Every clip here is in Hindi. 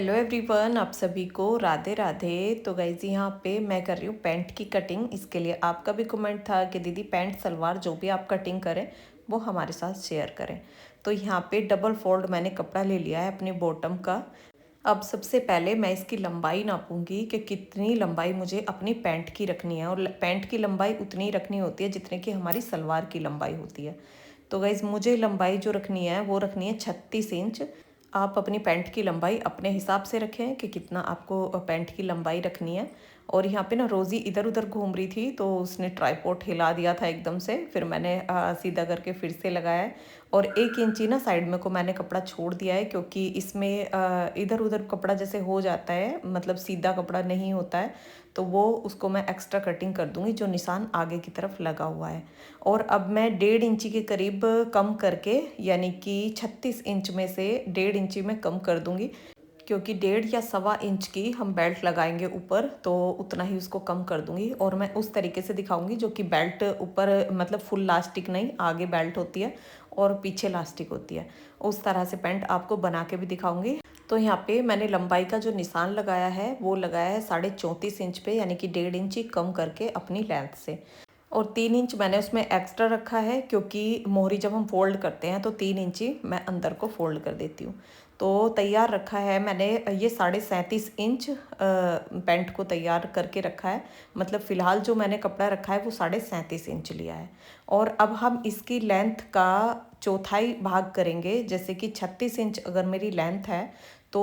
हेलो एवरीवन, आप सभी को राधे राधे। तो गाइज यहाँ पे मैं कर रही हूँ पैंट की कटिंग। इसके लिए आपका भी कमेंट था कि दीदी पैंट सलवार जो भी आप कटिंग करें वो हमारे साथ शेयर करें। तो यहाँ पे डबल फोल्ड मैंने कपड़ा ले लिया है अपने बॉटम का। अब सबसे पहले मैं इसकी लंबाई नापूंगी कि कितनी लंबाई मुझे अपनी पैंट की रखनी है, और पैंट की लंबाई उतनी रखनी होती है जितने की हमारी सलवार की लंबाई होती है। तो गाइज मुझे लंबाई जो रखनी है वो रखनी है 36 इंच। आप अपनी पैंट की लंबाई अपने हिसाब से रखें कि कितना आपको पैंट की लंबाई रखनी है। और यहाँ पे ना रोज़ी इधर उधर घूम रही थी तो उसने ट्राईपॉड हिला दिया था एकदम से, फिर मैंने सीधा करके फिर से लगाया है। और 1 इंची ना साइड में को मैंने कपड़ा छोड़ दिया है, क्योंकि इसमें इधर उधर कपड़ा जैसे हो जाता है, मतलब सीधा कपड़ा नहीं होता है, तो वो उसको मैं एक्स्ट्रा कटिंग कर दूंगी जो निशान आगे की तरफ लगा हुआ है। और अब मैं 1.5 इंची के करीब कम करके, यानी कि 36 इंच में से 1.5 इंची में कम कर दूंगी, क्योंकि 1.5 या 1.25 इंच की हम बेल्ट लगाएंगे ऊपर, तो उतना ही उसको कम कर दूंगी। और मैं उस तरीके से दिखाऊंगी जो कि बेल्ट ऊपर मतलब फुल लास्टिक नहीं, आगे बेल्ट होती है और पीछे लास्टिक होती है, उस तरह से पैंट आपको बना के भी दिखाऊंगी। तो यहाँ पे मैंने लंबाई का जो निशान लगाया है वो लगाया है 34.5 इंच पे, यानी कि 1.5 इंची कम करके अपनी लेंथ से। और 3 इंच मैंने उसमें एक्स्ट्रा रखा है, क्योंकि मोहरी जब हम फोल्ड करते हैं तो 3 इंची मैं अंदर को फोल्ड कर देती हूँ। तो तैयार रखा है मैंने ये 37.5 इंच पैंट को तैयार करके रखा है। मतलब फ़िलहाल जो मैंने कपड़ा रखा है वो 37.5 इंच लिया है। और अब हम इसकी लेंथ का चौथाई भाग करेंगे। जैसे कि 36 इंच अगर मेरी लेंथ है तो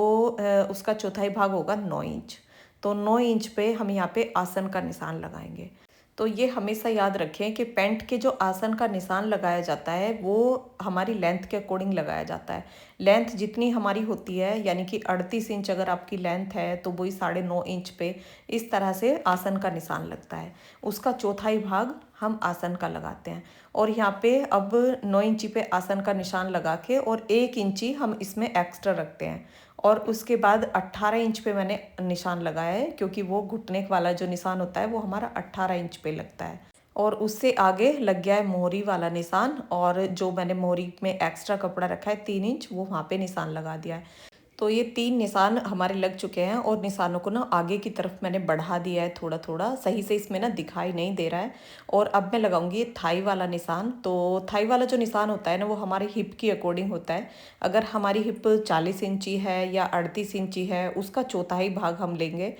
उसका चौथाई भाग होगा 9 इंच। तो 9 इंच पे हम यहाँ पे आसन का निशान लगाएंगे। तो ये हमेशा याद रखें कि पैंट के जो आसन का निशान लगाया जाता है वो हमारी लेंथ के अकॉर्डिंग लगाया जाता है। लेंथ जितनी हमारी होती है, यानी कि 38 इंच अगर आपकी लेंथ है तो वही 9.5 इंच पे इस तरह से आसन का निशान लगता है। उसका चौथाई भाग हम आसन का लगाते हैं। और यहाँ पे अब 9 इंची पे आसन का निशान लगा के और 1 इंची हम इसमें एक्स्ट्रा रखते हैं। और उसके बाद 18 इंच पे मैंने निशान लगाया है, क्योंकि वो घुटने वाला जो निशान होता है वो हमारा 18 इंच पे लगता है। और उससे आगे लग गया है मोहरी वाला निशान, और जो मैंने मोहरी में एक्स्ट्रा कपड़ा रखा है 3 इंच, वो वहाँ पे निशान लगा दिया है। तो ये 3 निशान हमारे लग चुके हैं, और निशानों को ना आगे की तरफ मैंने बढ़ा दिया है थोड़ा थोड़ा, सही से इसमें ना दिखाई नहीं दे रहा है। और अब मैं लगाऊंगी ये थाई वाला निशान। तो थाई वाला जो निशान होता है ना वो हमारे हिप की अकॉर्डिंग होता है। अगर हमारी हिप 40 इंची है या 38 इंची है, उसका चौथाई भाग हम लेंगे।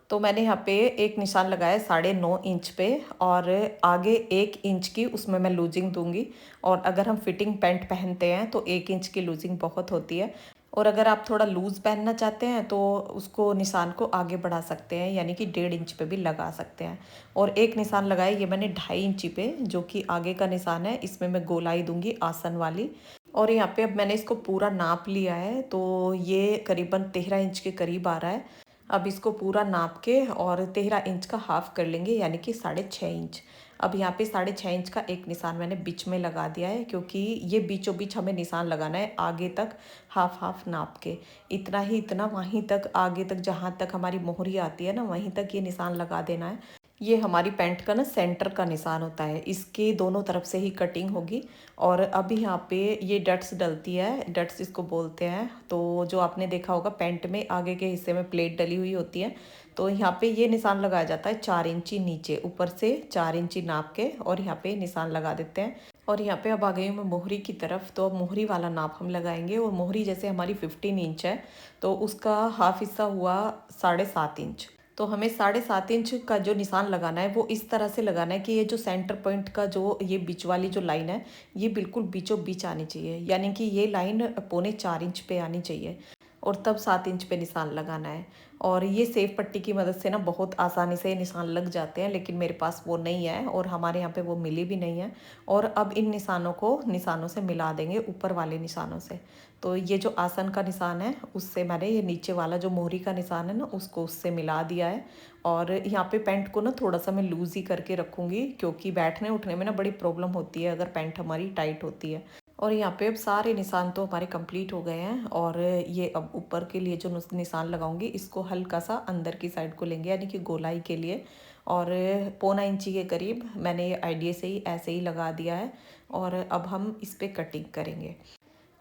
तो मैंने यहाँ पे एक निशान लगाया 9.5 इंच पे, और आगे 1 इंच की उसमें मैं लूजिंग दूंगी। और अगर हम फिटिंग पैंट पहनते हैं तो 1 इंच की लूजिंग बहुत होती है। और अगर आप थोड़ा लूज़ पहनना चाहते हैं तो उसको निशान को आगे बढ़ा सकते हैं, यानी कि 1.5 इंच पे भी लगा सकते हैं। और एक निशान लगाया ये मैंने 2.5 इंची पे, जो कि आगे का निशान है, इसमें मैं गोलाई दूंगी आसन वाली। और यहाँ पे अब मैंने इसको पूरा नाप लिया है, तो ये करीबन 13 इंच के करीब आ रहा है। अब इसको पूरा नाप के और 13 इंच का हाफ कर लेंगे, यानी कि 6.5 इंच। अब यहाँ पे 6.5 इंच का एक निशान मैंने बीच में लगा दिया है, क्योंकि ये बीचों बीच हमें निशान लगाना है आगे तक, हाफ हाफ नाप के। इतना ही इतना वहीं तक, आगे तक जहाँ तक हमारी मोहरी आती है ना वहीं तक ये निशान लगा देना है। ये हमारी पैंट का ना सेंटर का निशान होता है, इसके दोनों तरफ से ही कटिंग होगी। और अभी यहाँ पे ये डट्स डलती है, डट्स इसको बोलते हैं। तो जो आपने देखा होगा पैंट में आगे के हिस्से में प्लेट डली हुई होती है, तो यहाँ पे ये निशान लगाया जाता है 4 इंची नीचे, ऊपर से 4 इंची नाप के, और यहाँ पे निशान लगा देते हैं। और यहाँ पे अब आ गई हूँ मैं मोहरी की तरफ। तो अब मोहरी वाला नाप हम लगाएंगे। और मोहरी जैसे हमारी 15 इंच है, तो उसका हाफ हिस्सा हुआ 7.5 इंच। तो हमें 7.5 इंच का जो निशान लगाना है वो इस तरह से लगाना है कि ये जो सेंटर पॉइंट का जो ये बीच वाली जो लाइन है, ये बिल्कुल बीचों बीच आनी चाहिए, यानी कि ये लाइन 3.25 इंच पे आनी चाहिए। और तब 7 इंच पे निशान लगाना है। और ये सेव पट्टी की मदद से ना बहुत आसानी से निशान लग जाते हैं, लेकिन मेरे पास वो नहीं है और हमारे यहाँ पे वो मिली भी नहीं है। और अब इन निशानों को निशानों से मिला देंगे, ऊपर वाले निशानों से। तो ये जो आसन का निशान है उससे मैंने ये नीचे वाला जो मोहरी का निशान है ना उसको उससे मिला दिया है। और यहाँ पे पैंट को ना थोड़ा सा मैं लूज़ ही करके रखूँगी, क्योंकि बैठने उठने में ना बड़ी प्रॉब्लम होती है अगर पैंट हमारी टाइट होती है। और यहाँ पे अब सारे निशान तो हमारे कंप्लीट हो गए हैं। और ये अब ऊपर के लिए जो निशान लगाऊंगी इसको हल्का सा अंदर की साइड को लेंगे, यानी कि गोलाई के लिए। और 1.25 इंची के करीब मैंने ये आइडिया से ही ऐसे ही लगा दिया है। और अब हम इस पर कटिंग करेंगे।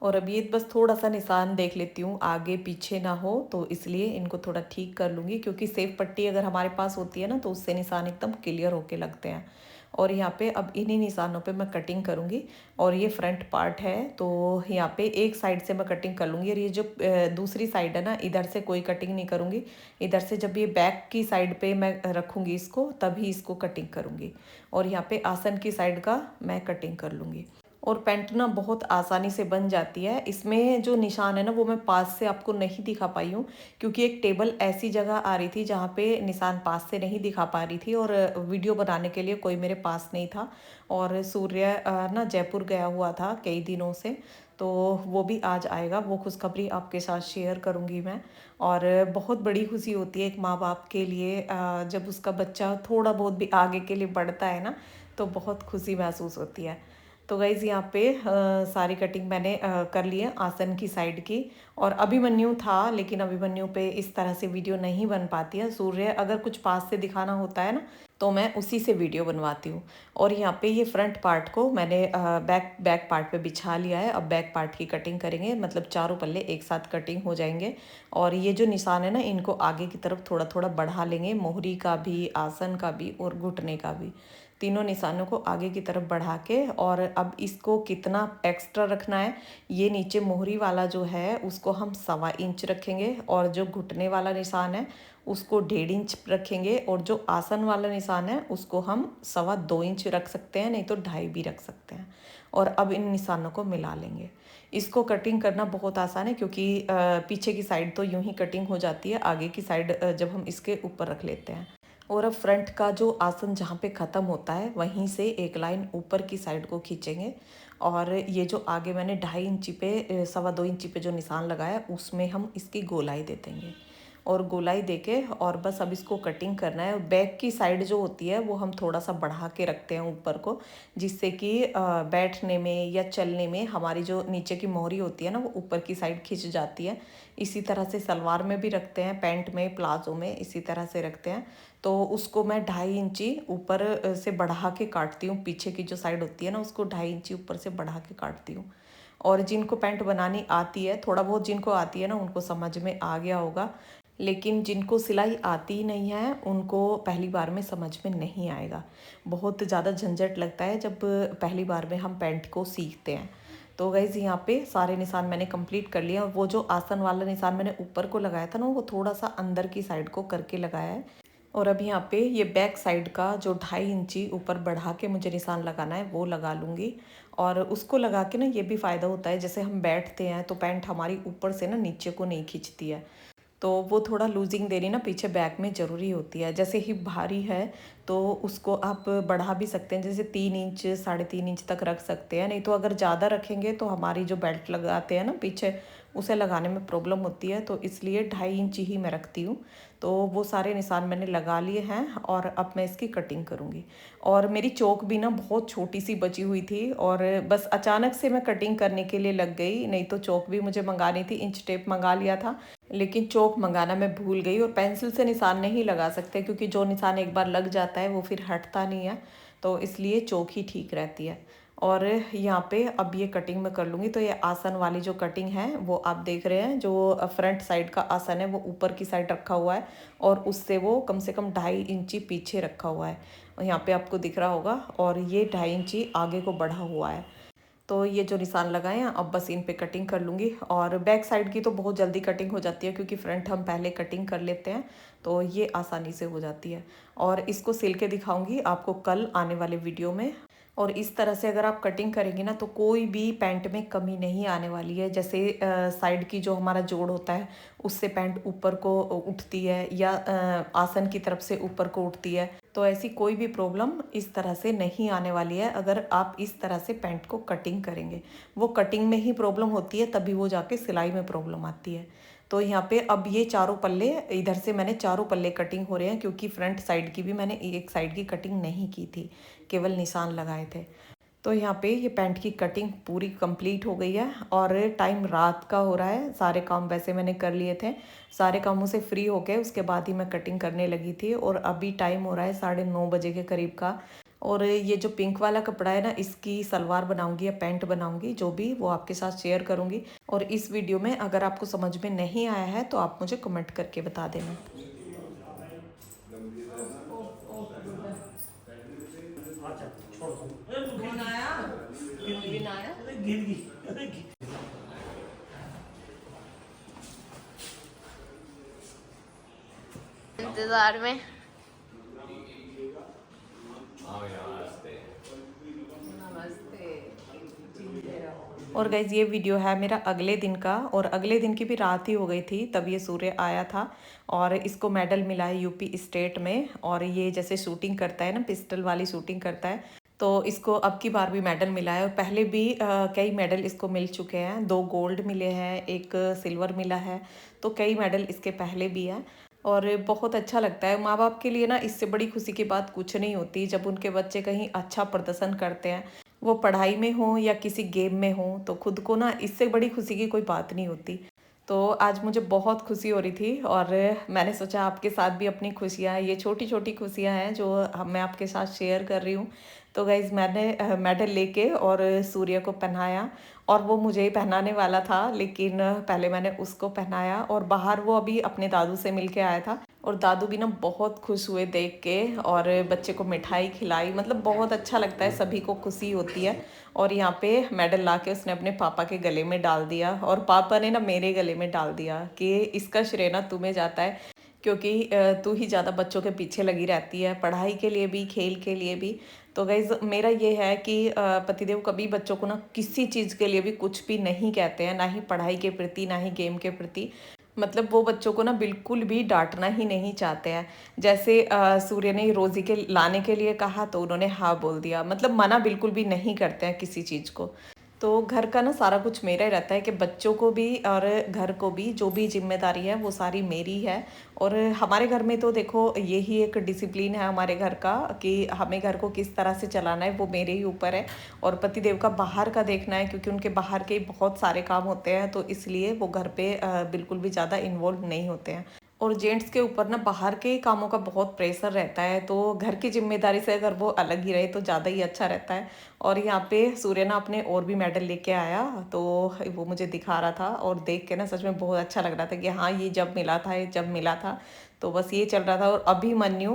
और अब ये बस थोड़ा सा निशान देख लेती हूँ आगे पीछे ना हो, तो इसलिए इनको थोड़ा ठीक कर लूँगी, क्योंकि सेफ पट्टी अगर हमारे पास होती है ना तो उससे निशान एकदम क्लियर होके लगते हैं। और यहाँ पे अब इन्हीं निशानों पे मैं कटिंग करूँगी। और ये फ्रंट पार्ट है तो यहाँ पे एक साइड से मैं कटिंग कर लूँगी, और ये जो दूसरी साइड है ना, इधर से कोई कटिंग नहीं करूँगी। इधर से जब ये बैक की साइड पे मैं रखूँगी इसको, तभी इसको कटिंग करूँगी। और यहाँ पे आसन की साइड का मैं कटिंग कर लूँगी। और पैंट ना बहुत आसानी से बन जाती है। इसमें जो निशान है ना वो मैं पास से आपको नहीं दिखा पाई हूँ, क्योंकि एक टेबल ऐसी जगह आ रही थी जहाँ पे निशान पास से नहीं दिखा पा रही थी, और वीडियो बनाने के लिए कोई मेरे पास नहीं था। और सूर्य ना जयपुर गया हुआ था कई दिनों से, तो वो भी आज आएगा। वो खुशखबरी आपके साथ शेयर करूँगी मैं। और बहुत बड़ी खुशी होती है एक माँ बाप के लिए, जब उसका बच्चा थोड़ा बहुत भी आगे के लिए बढ़ता है ना, तो बहुत खुशी महसूस होती है। तो गाइज़ यहाँ पे सारी कटिंग मैंने कर ली है आसन की साइड की। और अभिमन्यु था, लेकिन अभिमन्यु पे इस तरह से वीडियो नहीं बन पाती है। सूर्य अगर कुछ पास से दिखाना होता है ना, तो मैं उसी से वीडियो बनवाती हूँ। और यहाँ पे ये फ्रंट पार्ट को मैंने बैक पार्ट पे बिछा लिया है। अब बैक पार्ट की कटिंग करेंगे, मतलब चारों पल्ले एक साथ कटिंग हो जाएंगे। और ये जो निशान है ना, इनको आगे की तरफ थोड़ा थोड़ा बढ़ा लेंगे, मोहरी का भी, आसन का भी और घुटने का भी। तीनों निशानों को आगे की तरफ बढ़ा के, और अब इसको कितना एक्स्ट्रा रखना है, ये नीचे मोहरी वाला जो है उसको हम 1.25 इंच रखेंगे, और जो घुटने वाला निशान है उसको 1.5 इंच रखेंगे, और जो आसन वाला निशान है उसको हम 2.25 इंच रख सकते हैं, नहीं तो 2.5 भी रख सकते हैं। और अब इन निशानों को मिला लेंगे। इसको कटिंग करना बहुत आसान है, क्योंकि पीछे की साइड तो यूं ही कटिंग हो जाती है, आगे की साइड जब हम इसके ऊपर रख लेते हैं। और अब फ्रंट का जो आसन जहाँ पे ख़त्म होता है, वहीं से एक लाइन ऊपर की साइड को खींचेंगे। और ये जो आगे मैंने 2.5 इंची पे 2.25 इंची पे जो निशान लगाया, उसमें हम इसकी गोलाई दे देंगे। और गोलाई देके और बस अब इसको कटिंग करना है। बैक की साइड जो होती है वो हम थोड़ा सा बढ़ा के रखते हैं ऊपर को, जिससे कि बैठने में या चलने में हमारी जो नीचे की मोहरी होती है ना, वो ऊपर की साइड खिंच जाती है। इसी तरह से सलवार में भी रखते हैं, पैंट में, प्लाजो में इसी तरह से रखते हैं। तो उसको मैं 2.5 इंची ऊपर से बढ़ा के काटती हूँ। पीछे की जो साइड होती है ना, उसको 2.5 इंची ऊपर से बढ़ा के काटती हूँ। और जिनको पैंट बनानी आती है, थोड़ा बहुत जिनको आती है ना, उनको समझ में आ गया होगा। लेकिन जिनको सिलाई आती नहीं है, उनको पहली बार में समझ में नहीं आएगा। बहुत ज़्यादा झंझट लगता है जब पहली बार में हम पैंट को सीखते हैं। तो गाइज़ यहाँ पे सारे निशान मैंने कंप्लीट कर लिए। और वो जो आसन वाला निशान मैंने ऊपर को लगाया था ना, वो थोड़ा सा अंदर की साइड को करके लगाया है। और अब यहाँ पे ये बैक साइड का जो 2.5 इंची ऊपर बढ़ा के मुझे निशान लगाना है, वो लगा लूँगी। और उसको लगा के ना ये भी फ़ायदा होता है, जैसे हम बैठते हैं तो पैंट हमारी ऊपर से ना नीचे को नहीं खींचती है, तो वो थोड़ा लूजिंग देनी ना पीछे बैक में ज़रूरी होती है। जैसे हिप भारी है तो उसको आप बढ़ा भी सकते हैं, जैसे 3 इंच 3.5 इंच तक रख सकते हैं। नहीं तो अगर ज़्यादा रखेंगे तो हमारी जो बेल्ट लगाते हैं ना पीछे, उसे लगाने में प्रॉब्लम होती है, तो इसलिए 2.5 इंच ही मैं रखती हूँ। तो वो सारे निशान मैंने लगा लिए हैं, और अब मैं इसकी कटिंग करूँगी। और मेरी चौक भी ना बहुत छोटी सी बची हुई थी, और बस अचानक से मैं कटिंग करने के लिए लग गई। नहीं तो चौक भी मुझे मंगानी थी, इंच टेप मंगा लिया था, लेकिन चौक मंगाना मैं भूल गई। और पेंसिल से निशान नहीं लगा सकते, क्योंकि जो निशान एक बार लग जाता है वो फिर हटता नहीं है, तो इसलिए चौक ही ठीक रहती है। और यहाँ पे अब ये कटिंग मैं कर लूँगी। तो ये आसन वाली जो कटिंग है वो आप देख रहे हैं, जो फ्रंट साइड का आसन है वो ऊपर की साइड रखा हुआ है, और उससे वो कम से कम 2.5 इंची पीछे रखा हुआ है, और यहाँ पे आपको दिख रहा होगा। और ये 2.5 इंची आगे को बढ़ा हुआ है। तो ये जो निशान लगाए हैं, अब बस इन पे कटिंग कर लूँगी। और बैक साइड की तो बहुत जल्दी कटिंग हो जाती है, क्योंकि फ्रंट हम पहले कटिंग कर लेते हैं, तो ये आसानी से हो जाती है। और इसको सिल के दिखाऊंगी आपको कल आने वाले वीडियो में। और इस तरह से अगर आप कटिंग करेंगे ना, तो कोई भी पैंट में कमी नहीं आने वाली है। जैसे साइड की जो हमारा जोड़ होता है, उससे पैंट ऊपर को उठती है, या आसन की तरफ से ऊपर को उठती है, तो ऐसी कोई भी प्रॉब्लम इस तरह से नहीं आने वाली है, अगर आप इस तरह से पैंट को कटिंग करेंगे। वो कटिंग में ही प्रॉब्लम होती है, तभी वो जाके सिलाई में प्रॉब्लम आती है। तो यहाँ पे अब ये चारों पल्ले, इधर से मैंने चारों पल्ले कटिंग हो रहे हैं, क्योंकि फ्रंट साइड की भी मैंने एक साइड की कटिंग नहीं की थी, केवल निशान लगाए थे। तो यहाँ पे ये पैंट की कटिंग पूरी कंप्लीट हो गई है। और टाइम रात का हो रहा है, सारे काम वैसे मैंने कर लिए थे, सारे कामों से फ्री होके उसके बाद ही मैं कटिंग करने लगी थी। और अभी टाइम हो रहा है 9:30 बजे के करीब का। और ये जो पिंक वाला कपड़ा है ना, इसकी सलवार बनाऊंगी या पैंट बनाऊंगी, जो भी वो आपके साथ शेयर करूंगी। और इस वीडियो में अगर आपको समझ में नहीं आया है तो आप मुझे कमेंट करके बता देना। इंतजार में। और गाइज ये वीडियो है मेरा अगले दिन का, और अगले दिन की भी रात ही हो गई थी तब ये सूर्य आया था। और इसको मेडल मिला है यूपी स्टेट में। और ये जैसे शूटिंग करता है ना, पिस्टल वाली शूटिंग करता है, तो इसको अब की बार भी मेडल मिला है। और पहले भी कई मेडल इसको मिल चुके हैं, 2 गोल्ड मिले हैं, 1 सिल्वर मिला है, तो कई मेडल इसके पहले भी हैं। और बहुत अच्छा लगता है माँ बाप के लिए ना, इससे बड़ी खुशी की बात कुछ नहीं होती जब उनके बच्चे कहीं अच्छा प्रदर्शन करते हैं, वो पढ़ाई में हो या किसी गेम में हो, तो खुद को ना इससे बड़ी खुशी की कोई बात नहीं होती। तो आज मुझे बहुत खुशी हो रही थी और मैंने सोचा आपके साथ भी अपनी खुशियाँ, ये छोटी छोटी खुशियाँ हैं जो मैं आपके साथ शेयर कर रही हूँ। तो गाइज़ मैंने मेडल लेके और सूर्य को पहनाया, और वो मुझे ही पहनाने वाला था, लेकिन पहले मैंने उसको पहनाया। और बाहर वो अभी अपने दादू से मिल के आया था, और दादू भी ना बहुत खुश हुए देख के, और बच्चे को मिठाई खिलाई। मतलब बहुत अच्छा लगता है, सभी को खुशी होती है। और यहाँ पे मेडल ला के उसने अपने पापा के गले में डाल दिया, और पापा ने ना मेरे गले में डाल दिया कि इसका श्रेय ना तुम्हें जाता है, क्योंकि तू ही ज़्यादा बच्चों के पीछे लगी रहती है, पढ़ाई के लिए भी, खेल के लिए भी। तो गाइज़ मेरा ये है कि पतिदेव कभी बच्चों को ना किसी चीज़ के लिए भी कुछ भी नहीं कहते हैं, ना ही पढ़ाई के प्रति, ना ही गेम के प्रति। मतलब वो बच्चों को ना बिल्कुल भी डांटना ही नहीं चाहते हैं। जैसे सूर्य ने रोज़ी के लाने के लिए कहा तो उन्होंने हाँ बोल दिया, मतलब मना बिल्कुल भी नहीं करते हैं किसी चीज़ को। तो घर का ना सारा कुछ मेरा ही रहता है कि बच्चों को भी और घर को भी जो भी जिम्मेदारी है वो सारी मेरी है। और हमारे घर में तो देखो यही एक डिसिप्लिन है हमारे घर का, कि हमें घर को किस तरह से चलाना है वो मेरे ही ऊपर है। और पतिदेव का बाहर का देखना है, क्योंकि उनके बाहर के बहुत सारे काम होते हैं, तो इसलिए वो घर पे बिल्कुल भी ज़्यादा इन्वॉल्व नहीं होते हैं। और जेंट्स के ऊपर ना बाहर के कामों का बहुत प्रेशर रहता है, तो घर की जिम्मेदारी से अगर वो अलग ही रहे तो ज़्यादा ही अच्छा रहता है। और यहाँ पे सूर्य ना अपने और भी मेडल लेके आया, तो वो मुझे दिखा रहा था, और देख के ना सच में बहुत अच्छा लग रहा था कि हाँ ये जब मिला था, ये जब मिला था। तो बस ये चल रहा था। और अभिमन्यु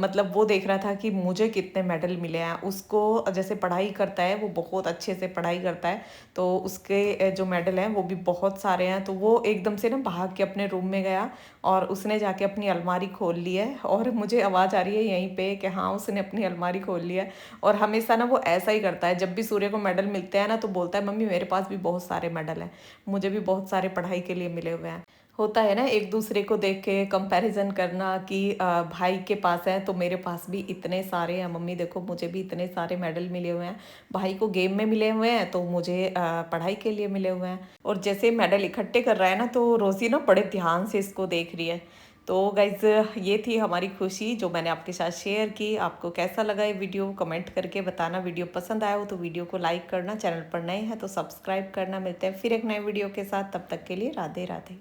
मतलब वो देख रहा था कि मुझे कितने मेडल मिले हैं। उसको जैसे पढ़ाई करता है, वो बहुत अच्छे से पढ़ाई करता है, तो उसके जो मेडल हैं वो भी बहुत सारे हैं। तो वो एकदम से ना भाग के अपने रूम में गया, और उसने जाके अपनी अलमारी खोल ली है। और मुझे आवाज़ आ रही है यहीं पे कि हाँ उसने अपनी अलमारी खोल लिया है। और हमेशा ना वो ऐसा ही करता है, जब भी सूर्य को मेडल मिलते हैं ना तो बोलता है मम्मी मेरे पास भी बहुत सारे मेडल हैं, मुझे भी बहुत सारे पढ़ाई के लिए मिले हुए हैं। होता है ना एक दूसरे को देख के कंपैरिजन करना कि भाई के पास है तो मेरे पास भी इतने सारे हैं, मम्मी देखो मुझे भी इतने सारे मेडल मिले हुए हैं, भाई को गेम में मिले हुए हैं तो मुझे पढ़ाई के लिए मिले हुए हैं। और जैसे मेडल इकट्ठे कर रहा है ना, तो रोज़ी ना बड़े ध्यान से इसको देख रही है। तो गाइज ये थी हमारी खुशी जो मैंने आपके साथ शेयर की। आपको कैसा लगा ये वीडियो कमेंट करके बताना। वीडियो पसंद आया हो तो वीडियो को लाइक करना, चैनल पर नए हैं तो सब्सक्राइब करना। मिलते हैं फिर एक नए वीडियो के साथ, तब तक के लिए राधे राधे।